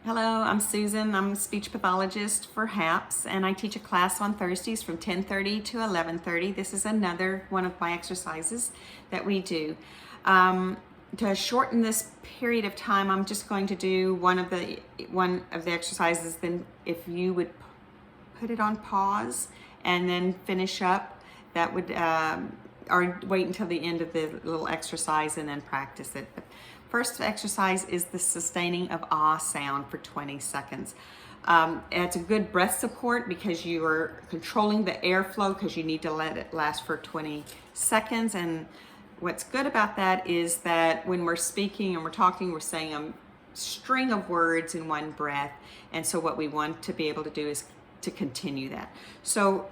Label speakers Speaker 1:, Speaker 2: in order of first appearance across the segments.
Speaker 1: Hello, I'm Susan. I'm a speech pathologist for HAPS, and I teach a class on Thursdays from 10:30 to 11:30. This is another one of my exercises that we do. To shorten this period of time, I'm just going to do one of the exercises. Then, if you would put it on pause and then finish up, that would or wait until the end of the little exercise and then practice it. But first exercise is the sustaining of ah sound for 20 seconds. It's a good breath support because you are controlling the airflow because you need to let it last for 20 seconds. And what's good about that is that when we're speaking and we're talking, we're saying a string of words in one breath. And so what we want to be able to do is to continue that. So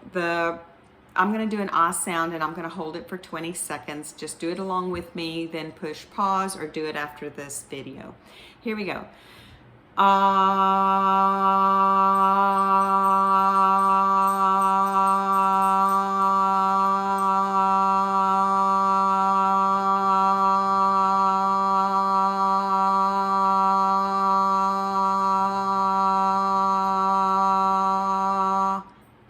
Speaker 1: I'm going to do an ah sound and I'm going to hold it for 20 seconds. Just do it along with me, then push pause or do it after this video. Here we go.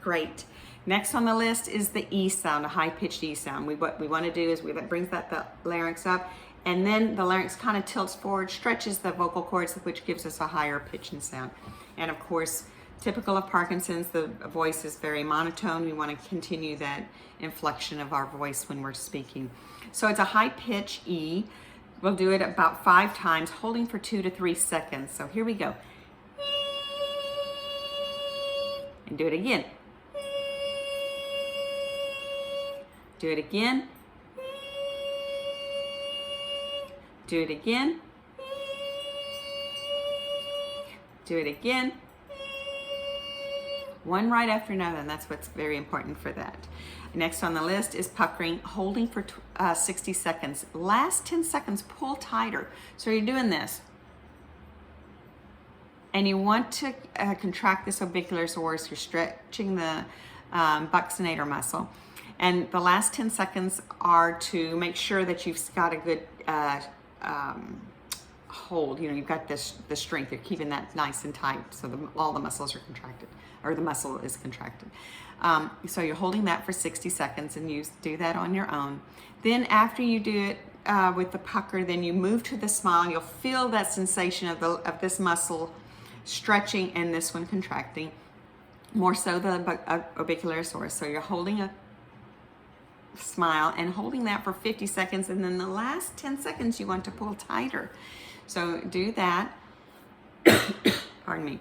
Speaker 1: Great. Next on the list is the E sound, a high-pitched E sound. What we want to do is that brings the larynx up, and then the larynx kind of tilts forward, stretches the vocal cords, which gives us a higher pitch and sound. And of course, typical of Parkinson's, the voice is very monotone. We want to continue that inflection of our voice when we're speaking. So it's a high-pitch E. We'll do it about 5 times, holding for 2 to 3 seconds. So here we go. And do it again. Do it again. Do it again. Do it again. One right after another, and that's what's very important for that. Next on the list is puckering, holding for 60 seconds. Last 10 seconds, pull tighter. So you're doing this. And you want to contract this orbicularis. You're stretching the buccinator muscle. And the last 10 seconds are to make sure that you've got a good hold. You know, you've got the strength. You're keeping that nice and tight so all the muscles are contracted, or the muscle is contracted. So you're holding that for 60 seconds, and you do that on your own. Then after you do it with the pucker, then you move to the smile. You'll feel that sensation of this muscle stretching and this one contracting, more so the orbicularis. So you're holding a smile and holding that for 50 seconds, and then the last 10 seconds you want to pull tighter. So do that. Pardon me.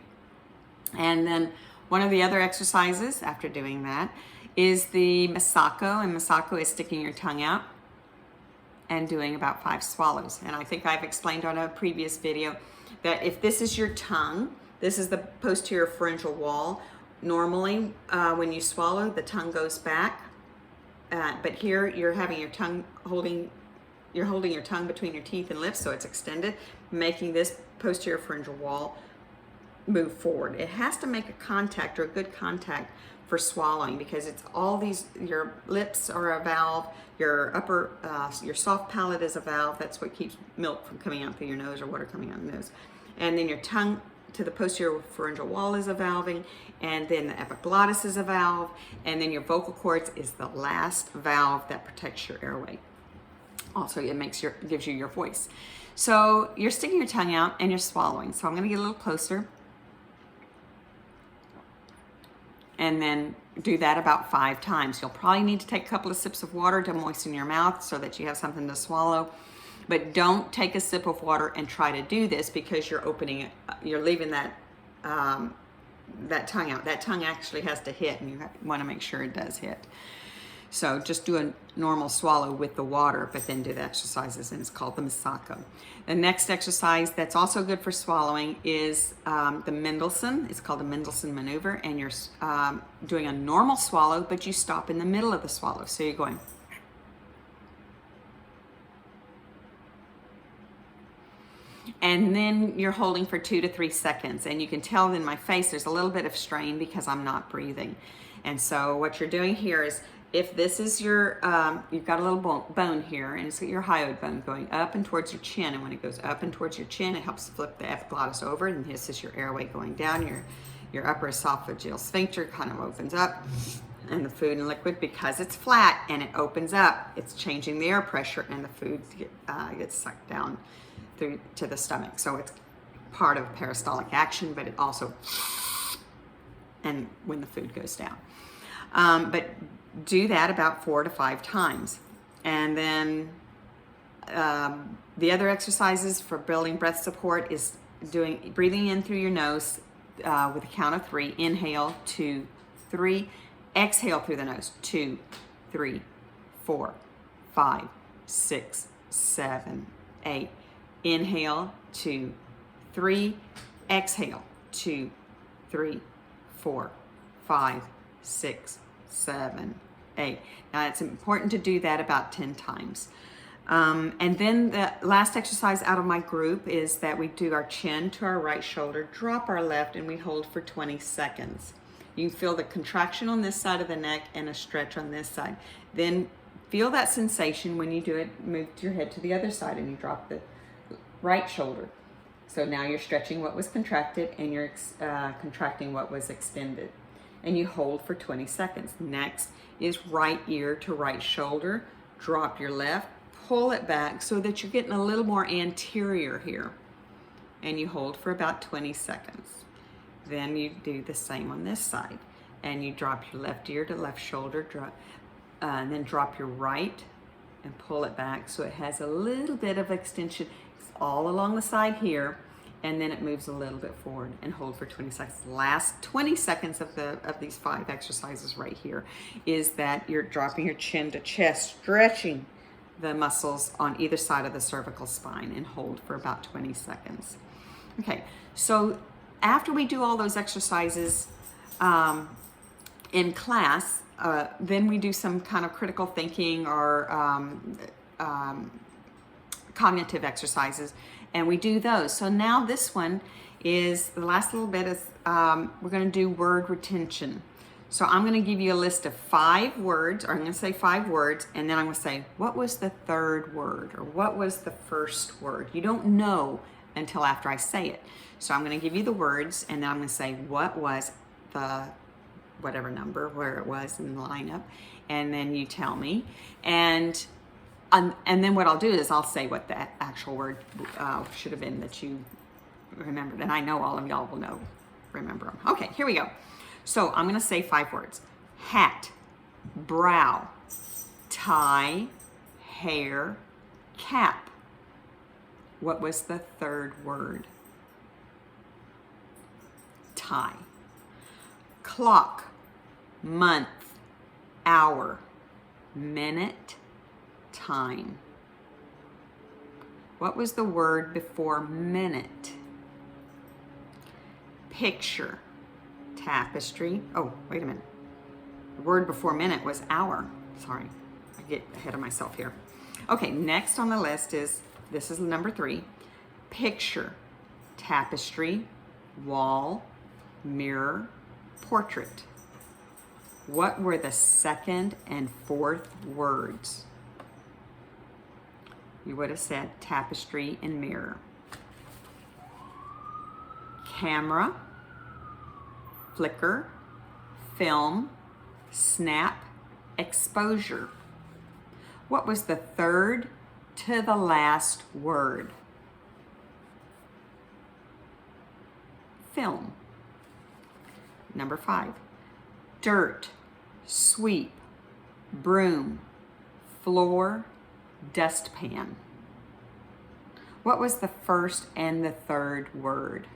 Speaker 1: And then one of the other exercises after doing that is the Masako, and Masako is sticking your tongue out and doing about 5 swallows. And I think I've explained on a previous video that if this is your tongue, this is the posterior pharyngeal wall. Normally when you swallow, the tongue goes back. But here you're having your tongue holding your tongue between your teeth and lips, so it's extended, making this posterior pharyngeal wall move forward. It has to make a contact, or a good contact, for swallowing, because it's all these. Your lips are a valve. Your your soft palate is a valve. That's what keeps milk from coming out through your nose, or water coming out of the nose. And then your tongue to the posterior pharyngeal wall is a valving, and then the epiglottis is a valve, and then your vocal cords is the last valve that protects your airway. Also, it gives you your voice. So you're sticking your tongue out and you're swallowing. So I'm going to get a little closer, and then do that about 5 times. You'll probably need to take a couple of sips of water to moisten your mouth so that you have something to swallow. But don't take a sip of water and try to do this, because you're leaving that tongue out. That tongue actually has to hit, and you want to make sure it does hit. So just do a normal swallow with the water, but then do the exercises, and it's called the Masako. The next exercise that's also good for swallowing is the Mendelson. It's called the Mendelson Maneuver, and you're doing a normal swallow, but you stop in the middle of the swallow. So you're going. And then you're holding for 2 to 3 seconds. And you can tell in my face there's a little bit of strain because I'm not breathing. And so what you're doing here is if this is your, you've got a little bone here, and it's got your hyoid bone going up and towards your chin, and when it goes up and towards your chin, it helps flip the epiglottis over, and this is your airway going down. Your upper esophageal sphincter kind of opens up, and the food and liquid, because it's flat and it opens up, it's changing the air pressure, and the food gets sucked down through to the stomach. So it's part of peristaltic action, but it also, and when the food goes down. But do that about 4 to 5 times. And then the other exercises for building breath support is breathing in through your nose with a count of 3. Inhale, 2, 3. Exhale through the nose, 2, 3, 4, 5, 6, 7, 8. Inhale, 2, 3. Exhale, 2, 3, 4, 5, 6, 7, 8. Now it's important to do that about 10 times. And then the last exercise out of my group is that we do our chin to our right shoulder, drop our left, and we hold for 20 seconds. You can feel the contraction on this side of the neck and a stretch on this side. Then feel that sensation when you do it. Move your head to the other side and you drop the right shoulder. So now you're stretching what was contracted and you're contracting what was extended. And you hold for 20 seconds. Next is right ear to right shoulder. Drop your left, pull it back so that you're getting a little more anterior here. And you hold for about 20 seconds. Then you do the same on this side. And you drop your left ear to left shoulder, and then drop your right and pull it back so it has a little bit of extension. It's all along the side here. And then it moves a little bit forward, and hold for 20 seconds. Last 20 seconds of these 5 exercises right here is that you're dropping your chin to chest, stretching the muscles on either side of the cervical spine, and hold for about 20 seconds. Okay, so after we do all those exercises in class, then we do some kind of critical thinking or cognitive exercises, and we do those. So now this one is, the last little bit is, we're going to do word retention. So I'm going to give you a list of 5 words, or I'm going to say 5 words, and then I'm going to say, what was the third word, or what was the first word? You don't know until after I say it. So I'm going to give you the words, and then I'm going to say, what was the whatever number, where it was in the lineup, and then you tell me. And then what I'll do is I'll say what the actual word should have been that you remembered. And I know all of y'all will remember them. Okay, here we go. So I'm going to say 5 words. Hat, brow, tie, hair, cap. What was the third word? Tie. Clock, month, hour, minute, time. What was the word before minute? Picture, tapestry. Oh, wait a minute. The word before minute was hour. Sorry, I get ahead of myself here. Okay, next on the list is, this is number 3. Picture, tapestry, wall, mirror, portrait. What were the second and fourth words? You would have said tapestry and mirror. Camera, flicker, film, snap, exposure. What was the third to the last word? Film. Number 5. Dirt, sweep, broom, floor, dustpan. What was the first and the third word?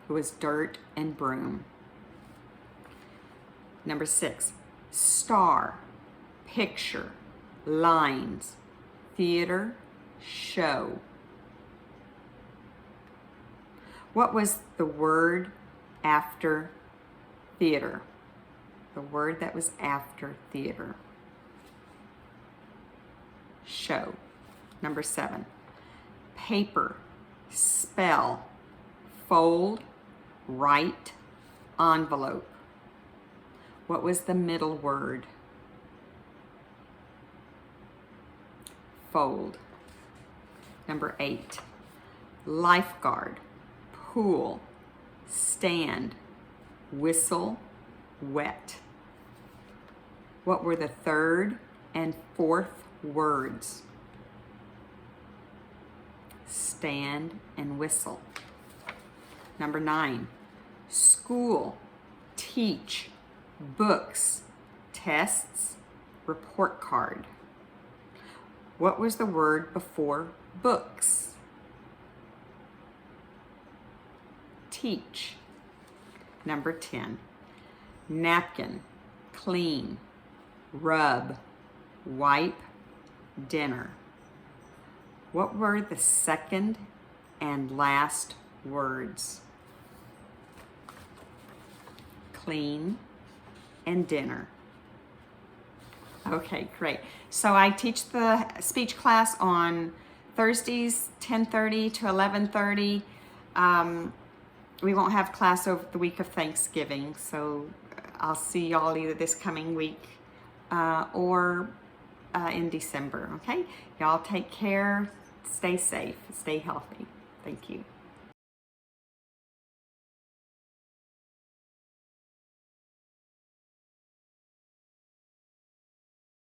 Speaker 1: It was dirt and broom. Number 6. Star, picture, lines, theater, show. What was the word after theater? The word that was after theater. Show. Number 7. Paper, spell, fold, write, envelope. What was the middle word? Fold. Number 8. Lifeguard, pool, stand, whistle, wet. What were the third and fourth words? Stand and whistle. Number 9. School, teach, books, tests, report card. What was the word before books? Teach. Number 10. Napkin, clean, rub, wipe, dinner. What were the second and last words? Clean and dinner. Okay, great. So I teach the speech class on Thursdays, 10:30 to 11:30. We won't have class over the week of Thanksgiving, so I'll see y'all either this coming week or in December, okay? Y'all take care, stay safe, stay healthy. Thank you.